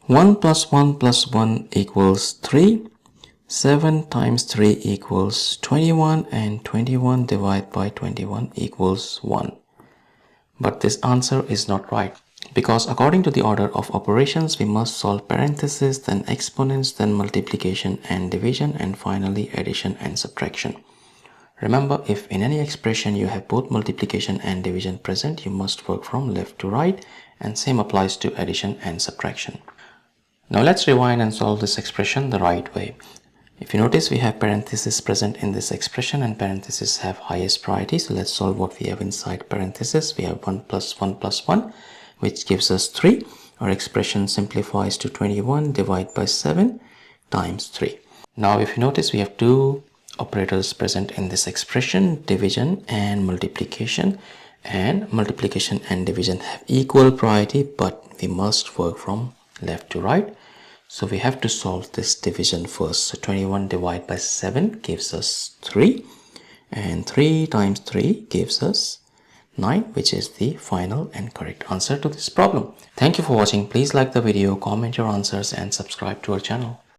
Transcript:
1 plus 1 plus 1 equals 3. 7 times 3 equals 21, and 21 divided by 21 equals 1. But this answer is not right, because according to the order of operations, we must solve parentheses, then exponents, then multiplication and division, and finally addition and subtraction. Remember, if in any expression you have both multiplication and division present, you must work from left to right, and same applies to addition and subtraction. Now let's rewind and solve this expression the right way. If you notice, we have parentheses present in this expression, and parentheses have highest priority. So let's solve what we have inside parentheses. We have 1 plus 1 plus 1, which gives us 3. Our expression simplifies to 21 divided by 7 times 3. Now if you notice, we have two operators present in this expression, division and multiplication. And multiplication and division have equal priority, but we must work from left to right. So we have to solve this division first. So 21 divided by 7 gives us 3, and 3 times 3 gives us 9, which is the final and correct answer to this problem. Thank you for watching. Please like the video, comment your answers, and subscribe to our channel.